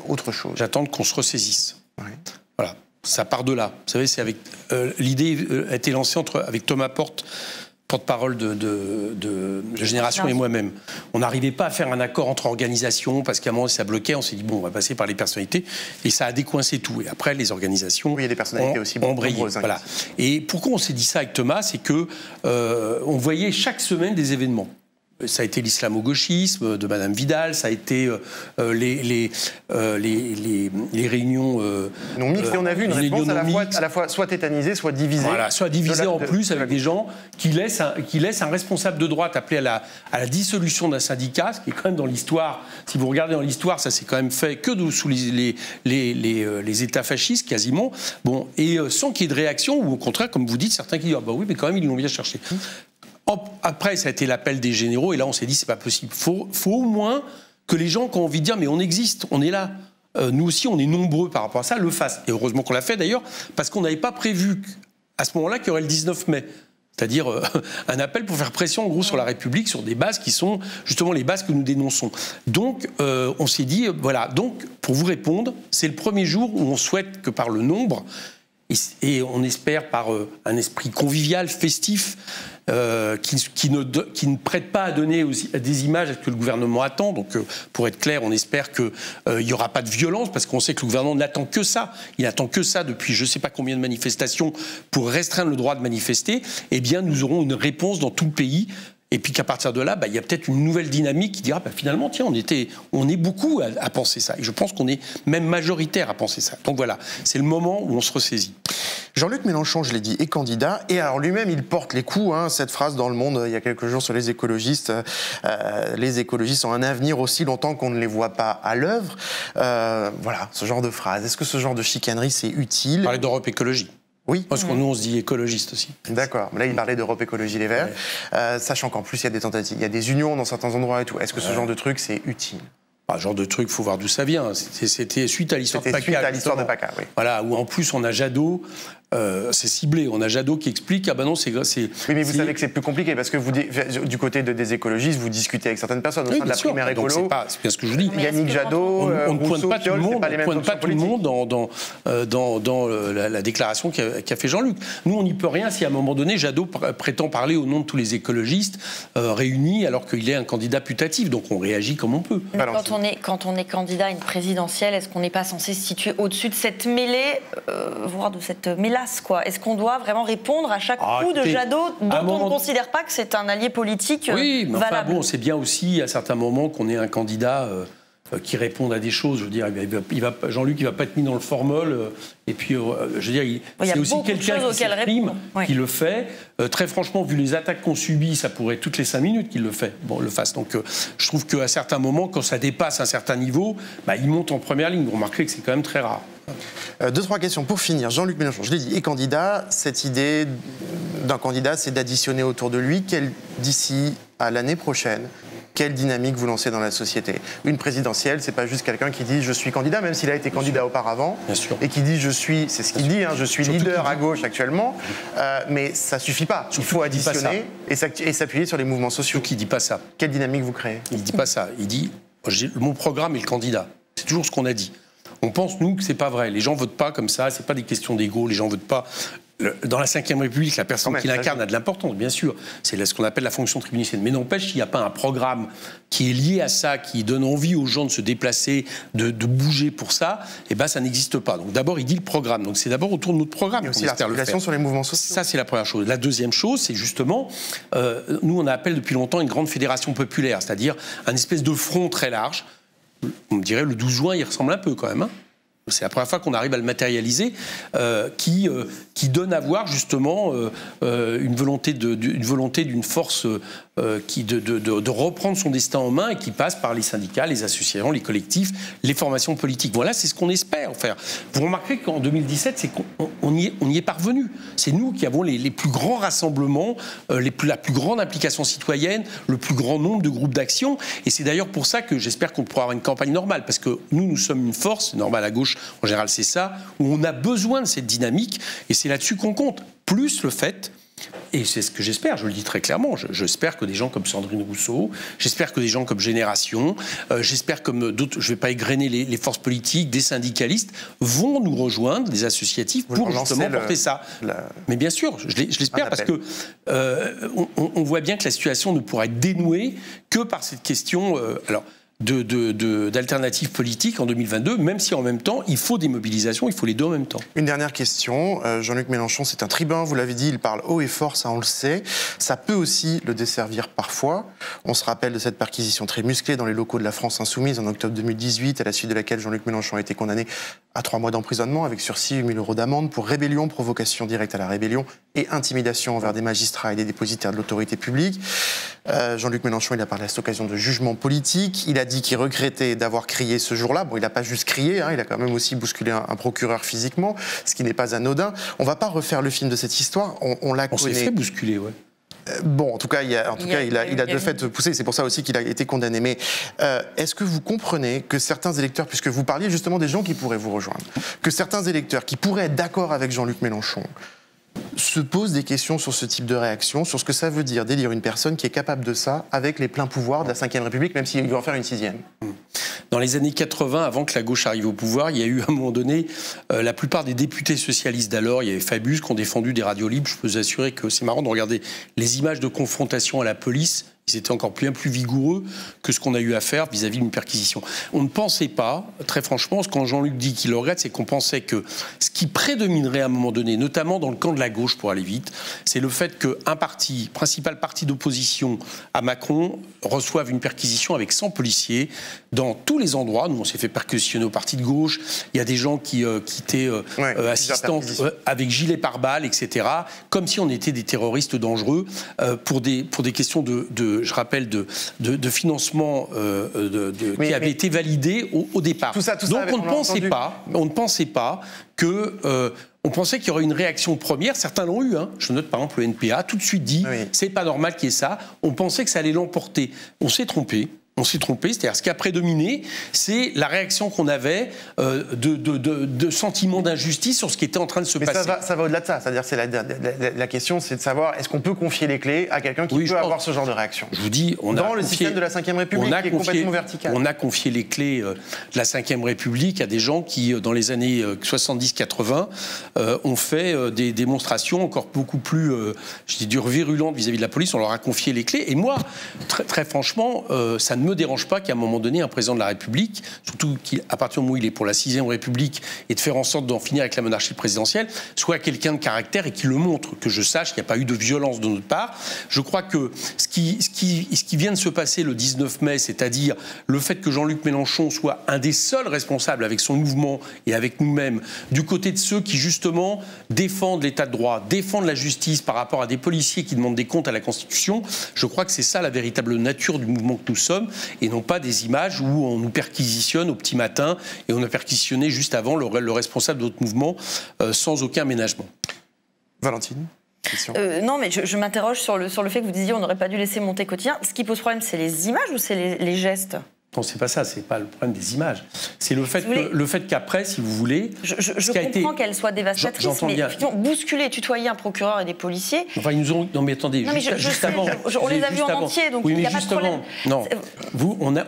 autre chose? J'attends qu'on se ressaisisse. Oui. Voilà, ça part de là. Vous savez, c'est avec l'idée a été lancée avec Thomas Porte, porte-parole de Génération et moi-même. On n'arrivait pas à faire un accord entre organisations parce qu'à un moment ça bloquait, on s'est dit bon, on va passer par les personnalités et ça a décoincé tout. Et après les organisations ont brillé. Voilà. Et pourquoi on s'est dit ça avec Thomas, c'est que on voyait chaque semaine des événements. Ça a été l'islamo-gauchisme de Madame Vidal, ça a été les réunions... non mixtes, et on a vu une réponse à la fois soit tétanisée, soit divisée. Voilà, soit divisée en plus avec des gens qui laissent un responsable de droite appeler à la dissolution d'un syndicat, ce qui est quand même dans l'histoire, si vous regardez dans l'histoire, ça s'est quand même fait que sous les États fascistes, quasiment, bon, et sans qu'il y ait de réaction, ou au contraire, comme vous dites, certains qui disent « ah bah oui, mais quand même, ils l'ont bien cherché ». Après, ça a été l'appel des généraux, et là, on s'est dit, c'est pas possible. Faut au moins que les gens qui ont envie de dire, mais on existe, on est là. Nous aussi, on est nombreux par rapport à ça, le fassent. Et heureusement qu'on l'a fait, d'ailleurs, parce qu'on n'avait pas prévu, à ce moment-là, qu'il y aurait le 19 mai. C'est-à-dire un appel pour faire pression, en gros, sur la République, sur des bases qui sont justement les bases que nous dénonçons. Donc, on s'est dit, voilà. Donc, pour vous répondre, c'est le premier jour où on souhaite que par le nombre, et on espère par un esprit convivial, festif, qui ne prête pas à donner des images que le gouvernement attend. Donc, pour être clair, on espère qu'il n'y aura pas de violence, parce qu'on sait que le gouvernement n'attend que ça. Il n'attend que ça depuis je ne sais pas combien de manifestations pour restreindre le droit de manifester. Eh bien, nous aurons une réponse dans tout le pays. Et puis qu'à partir de là, il y a peut-être une nouvelle dynamique qui dira finalement, tiens, on est beaucoup à penser ça. Et je pense qu'on est même majoritaire à penser ça. Donc voilà, c'est le moment où on se ressaisit. Jean-Luc Mélenchon, je l'ai dit, est candidat. Et alors lui-même, il porte les coups. Cette phrase dans Le Monde, il y a quelques jours, sur les écologistes. Les écologistes ont un avenir aussi longtemps qu'on ne les voit pas à l'œuvre. Voilà, ce genre de phrase. Est-ce que ce genre de chicanerie, c'est utile ? Parler d'Europe Écologie. Oui. Parce que nous, on se dit écologiste aussi. D'accord. Là, il parlait d'Europe Écologie Les Verts. Sachant qu'en plus, il y a des tentatives, il y a des unions dans certains endroits et tout. Est-ce que ce genre de truc, c'est utile ? Genre de truc, il faut voir d'où ça vient. C'était suite à l'histoire de PACA. Suite à l'histoire de PACA, oui. Voilà, où en plus, on a Jadot... c'est ciblé. On a Jadot qui explique non, c'est. Oui, mais vous savez que c'est plus compliqué parce que vous, du côté des écécologistes, vous discutez avec certaines personnes au sein de la primaire écolo. C'est bien ce que je dis. Yannick Jadot, on ne pointe pas tout le monde. On pointe pas tout le monde dans la déclaration qu'a fait Jean-Luc. Nous, on n'y peut rien si à un moment donné Jadot prétend parler au nom de tous les écologistes réunis alors qu'il est un candidat putatif. Donc on réagit comme on peut. Quand on est candidat à une présidentielle, est-ce qu'on n'est pas censé se situer au-dessus de cette mêlée, voire de cette mélasse? Est-ce qu'on doit vraiment répondre à chaque coup de Jadot dont on ne considère pas que c'est un allié politique valable? Bon, c'est bien aussi à certains moments qu'on ait un candidat qui réponde à des choses. Je veux dire, Jean-Luc, il ne va pas être mis dans le formol. Et puis, je veux dire, c'est aussi quelqu'un qui s'exprime, qui le fait. Très franchement, vu les attaques qu'on subit, ça pourrait être toutes les 5 minutes qu'il le fasse. Donc, je trouve qu'à certains moments, quand ça dépasse un certain niveau, il monte en première ligne. Vous remarquerez que c'est quand même très rare. 2-3 questions pour finir. Jean-Luc Mélenchon, je l'ai dit, est candidat. Cette idée d'un candidat, c'est d'additionner autour de lui, d'ici à l'année prochaine, quelle dynamique vous lancez dans la société? Une présidentielle, c'est pas juste quelqu'un qui dit je suis candidat, même s'il a été candidat auparavant, et qui dit c'est ce qu'il dit, je suis leader à gauche actuellement, mais ça suffit pas. Il faut additionner et s'appuyer sur les mouvements sociaux. Qui dit pas ça? Quelle dynamique vous créez? Il dit pas ça. Il dit mon programme est le candidat. C'est toujours ce qu'on a dit. On pense, nous, que c'est pas vrai. Les gens votent pas comme ça, c'est pas des questions d'ego, les gens votent pas. Dans la Ve République, la personne qui l'incarne a de l'importance, bien sûr. C'est ce qu'on appelle la fonction tribunicienne. Mais n'empêche, s'il n'y a pas un programme qui est lié à ça, qui donne envie aux gens de se déplacer, de bouger pour ça, ça n'existe pas. Donc d'abord, il dit le programme. Donc c'est d'abord autour de notre programme qu'on espère le faire. Sur les mouvements sociaux. Ça, c'est la première chose. La deuxième chose, c'est justement, nous, on appelle depuis longtemps une grande fédération populaire, c'est-à-dire un espèce de front très large. On me dirait, le 12 juin, il ressemble un peu quand même. C'est la première fois qu'on arrive à le matérialiser, qui donne à voir justement une volonté d'une force de reprendre son destin en main et qui passe par les syndicats, les associations, les collectifs, les formations politiques. Voilà, c'est ce qu'on espère faire. Vous remarquerez qu'en 2017, c'est qu'on y est parvenu. C'est nous qui avons les plus grands rassemblements, la plus grande implication citoyenne, le plus grand nombre de groupes d'action. Et c'est d'ailleurs pour ça que j'espère qu'on pourra avoir une campagne normale, parce que nous sommes une force, normale à gauche, en général c'est ça, où on a besoin de cette dynamique, et c'est là-dessus qu'on compte. Plus le fait, et c'est ce que j'espère, je le dis très clairement, j'espère que des gens comme Sandrine Rousseau, j'espère que des gens comme Génération, j'espère comme d'autres, je ne vais pas égrener les forces politiques, des syndicalistes, vont nous rejoindre, des associatifs, pour justement porter ça. Mais bien sûr, je l'espère, parce que on voit bien que la situation ne pourra être dénouée que par cette question... d'alternatives politiques en 2022, même si en même temps, il faut des mobilisations, il faut les deux en même temps. Une dernière question. Jean-Luc Mélenchon, c'est un tribun, vous l'avez dit, il parle haut et fort, ça on le sait. Ça peut aussi le desservir parfois. On se rappelle de cette perquisition très musclée dans les locaux de la France Insoumise en octobre 2018, à la suite de laquelle Jean-Luc Mélenchon a été condamné à 3 mois d'emprisonnement avec sursis et 8 000 € d'amende pour rébellion, provocation directe à la rébellion et intimidation envers des magistrats et des dépositaires de l'autorité publique. Jean-Luc Mélenchon, il a parlé à cette occasion de jugement politique. Il a dit qu'il regrettait d'avoir crié ce jour-là. Bon, il n'a pas juste crié, il a quand même aussi bousculé un procureur physiquement, ce qui n'est pas anodin. On ne va pas refaire le film de cette histoire, on la connaît. On s'est fait bousculer, ouais. Bon, en tout cas, il a de fait poussé, c'est pour ça aussi qu'il a été condamné. Mais est-ce que vous comprenez que certains électeurs, puisque vous parliez justement des gens qui pourraient vous rejoindre, que certains électeurs qui pourraient être d'accord avec Jean-Luc Mélenchon, se pose des questions sur ce type de réaction, sur ce que ça veut dire d'élire une personne qui est capable de ça avec les pleins pouvoirs de la Ve République, même s'il veut en faire une 6e. Dans les années 80, avant que la gauche arrive au pouvoir, il y a eu à un moment donné, la plupart des députés socialistes d'alors, il y avait Fabius qui ont défendu des radios libres. Je peux vous assurer que c'est marrant de regarder les images de confrontation à la police. Ils étaient encore bien plus vigoureux que ce qu'on a eu à faire vis-à-vis d'une perquisition. On ne pensait pas, très franchement, quand Jean-Luc dit qu'il le regrette, c'est qu'on pensait que ce qui prédominerait à un moment donné, notamment dans le camp de la gauche pour aller vite, c'est le fait qu'un parti, principal parti d'opposition à Macron, reçoive une perquisition avec 100 policiers dans tous les endroits. Nous, on s'est fait perquisitionner au parti de gauche. Il y a des gens qui étaient assistants avec gilet pare-balles, etc., comme si on était des terroristes dangereux pour des questions je rappelle, de financement qui avait été validé au départ. Donc on ne pensait pas que... on pensait qu'il y aurait une réaction première, certains l'ont eu, hein. Je note par exemple le NPA, tout de suite dit, c'est pas normal qu'il y ait ça, on pensait que ça allait l'emporter. On s'est trompé. C'est-à-dire ce qui a prédominé, c'est la réaction qu'on avait de sentiment d'injustice sur ce qui était en train de se passer. Mais ça va au-delà de ça. C'est-à-dire, la question, c'est de savoir est-ce qu'on peut confier les clés à quelqu'un qui peut avoir ce genre de réaction. Je vous dis, dans le système de la Ve République, qui est complètement vertical. On a confié les clés de la Ve République à des gens qui, dans les années 70-80, ont fait des démonstrations encore beaucoup plus, virulentes vis-à-vis de la police. On leur a confié les clés. Et moi, très franchement, ça ne me dérange pas qu'à un moment donné, un président de la République, surtout qu'à partir du moment où il est pour la 6e République et de faire en sorte d'en finir avec la monarchie présidentielle, soit quelqu'un de caractère et qui le montre, que je sache qu'il n'y a pas eu de violence de notre part. Je crois que ce qui vient de se passer le 19 mai, c'est-à-dire le fait que Jean-Luc Mélenchon soit un des seuls responsables avec son mouvement et avec nous-mêmes, du côté de ceux qui justement défendent l'état de droit, défendent la justice par rapport à des policiers qui demandent des comptes à la Constitution, je crois que c'est ça la véritable nature du mouvement que nous sommes, et non pas des images où on nous perquisitionne au petit matin et on a perquisitionné juste avant le responsable de notre mouvement sans aucun ménagement. Valentine, question. Non, mais je m'interroge sur le fait que vous disiez on n'aurait pas dû laisser monter quotidien. Ce qui pose problème, c'est les images ou c'est les gestes ? Non, c'est pas ça, c'est pas le problème des images. C'est le fait qu'après, si vous voulez... Je comprends qu'elle soit dévastatrice, mais bousculer, tutoyer un procureur et des policiers... Enfin, ils nous ont... Non, mais attendez, juste avant... On les a vus en entier, donc il n'y a pas de problème. Non,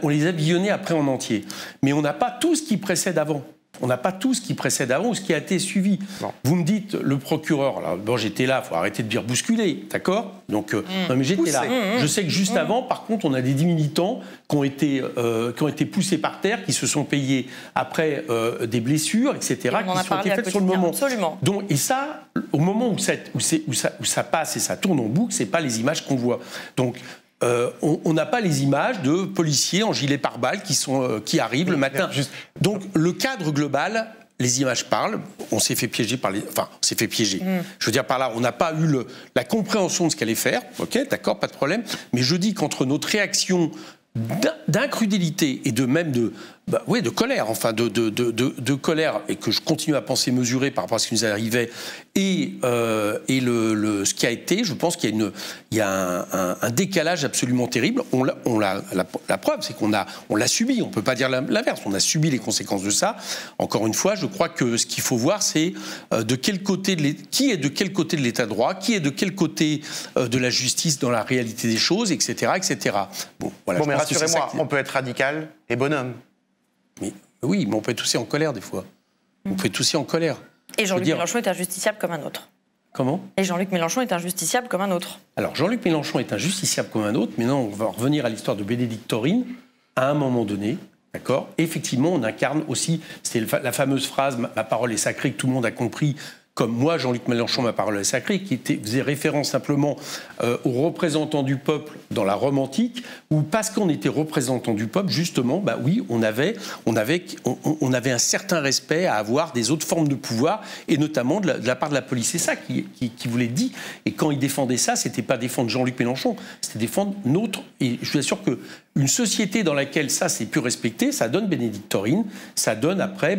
on les a visionnés après en entier. Mais on n'a pas tout ce qui précède avant. On n'a pas tout ce qui précède avant ou ce qui a été suivi. Non. Vous me dites, le procureur, là, bon, j'étais là, il faut arrêter de dire bousculer, d'accord ? Donc, non, mais j'étais là. Je sais que juste avant, par contre, on a des militants qui ont été poussés par terre, qui se sont payés après des blessures, etc., qui sont été faites sur le moment. Absolument. Donc, et ça, au moment où ça passe et ça tourne en boucle, c'est pas les images qu'on voit. Donc, on n'a pas les images de policiers en gilet pare-balles qui arrivent le matin. Donc le cadre global, les images parlent. On s'est fait piéger on s'est fait piéger. Je veux dire par là, on n'a pas eu la compréhension de ce qu'elle allait faire. Ok, d'accord, pas de problème. Mais je dis qu'entre notre réaction d'incrédulité et de colère, enfin de colère, et que je continue à penser mesurer par rapport à ce qui nous arrivait, et ce qui a été, je pense qu'il y a un décalage absolument terrible. La preuve, c'est qu'on l'a subi, on ne peut pas dire l'inverse, on a subi les conséquences de ça. Encore une fois, je crois que ce qu'il faut voir, c'est qui est de quel côté de l'état de droit, qui est de quel côté de la justice dans la réalité des choses, etc. etc. Bon, mais rassurez-moi, on peut être radical et bonhomme. Oui, mais on peut être aussi en colère des fois. On peut être aussi en colère. Et Jean-Luc Mélenchon est injusticiable comme un autre. Comment ? Et Jean-Luc Mélenchon est injusticiable comme un autre. Alors, Jean-Luc Mélenchon est injusticiable comme un autre, mais non, on va revenir à l'histoire de Bénédicte Taurine. À un moment donné, d'accord ? Effectivement, on incarne aussi, c'était la fameuse phrase « ma parole est sacrée » que tout le monde a compris, comme moi, Jean-Luc Mélenchon, ma parole est sacrée, qui faisait référence simplement aux représentants du peuple dans la Rome antique, où parce qu'on était représentant du peuple, justement, bah oui, on avait un certain respect à avoir des autres formes de pouvoir, et notamment de la part de la police. C'est ça qui vous l'ai dit. Et quand il défendait ça, c'était pas défendre Jean-Luc Mélenchon, c'était défendre notre. Et je suis sûr que une société dans laquelle ça c'est plus respecté, ça donne Bénédicte Taurine, ça donne après,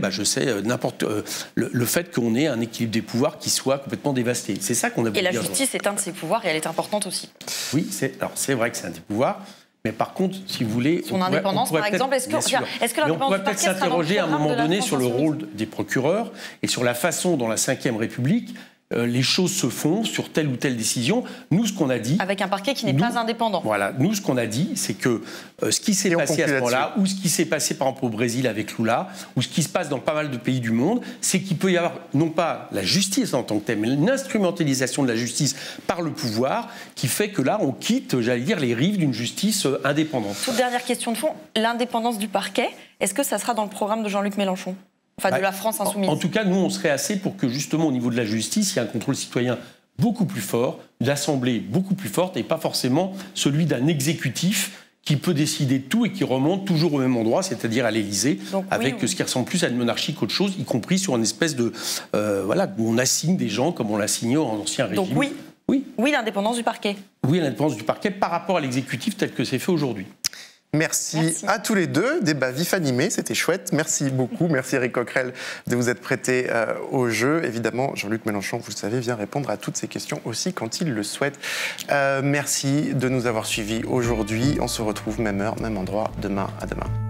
le fait qu'on ait un équilibre des pouvoirs qui soit complètement dévasté. C'est ça qu'on a. Et la justice est un de ses pouvoirs et elle est importante aussi. Oui, c'est vrai que c'est un des pouvoirs. Mais par contre, si vous voulez... Son indépendance, par exemple, est-ce que l'indépendance on pourrait peut-être s'interroger à un moment donné sur le rôle des procureurs et sur la façon dont la Ve République les choses se font sur telle ou telle décision. Nous, ce qu'on a dit... Avec un parquet qui n'est pas indépendant. Voilà. Nous, ce qu'on a dit, c'est que ce qui s'est passé à ce moment-là, ou ce qui s'est passé par exemple au Brésil avec Lula, ou ce qui se passe dans pas mal de pays du monde, c'est qu'il peut y avoir, non pas la justice en tant que telle, mais une instrumentalisation de la justice par le pouvoir, qui fait que là, on quitte, j'allais dire, les rives d'une justice indépendante. Toute dernière question de fond, l'indépendance du parquet, est-ce que ça sera dans le programme de Jean-Luc Mélenchon ? Enfin, de la France insoumise. En tout cas, nous, on serait assez pour que, justement, au niveau de la justice, il y ait un contrôle citoyen beaucoup plus fort, l'Assemblée beaucoup plus forte, et pas forcément celui d'un exécutif qui peut décider de tout et qui remonte toujours au même endroit, c'est-à-dire à l'Élysée, avec ce qui ressemble plus à une monarchie qu'autre chose, y compris sur une espèce de... voilà, où on assigne des gens comme on l'a signé en ancien régime. Donc oui, l'indépendance du parquet. Oui, l'indépendance du parquet par rapport à l'exécutif tel que c'est fait aujourd'hui. Merci à tous les deux. Débat vif animé, c'était chouette. Merci beaucoup. Merci Éric Coquerel de vous être prêté au jeu. Évidemment, Jean-Luc Mélenchon, vous le savez, vient répondre à toutes ces questions aussi quand il le souhaite. Merci de nous avoir suivis aujourd'hui. On se retrouve même heure, même endroit, demain. À demain.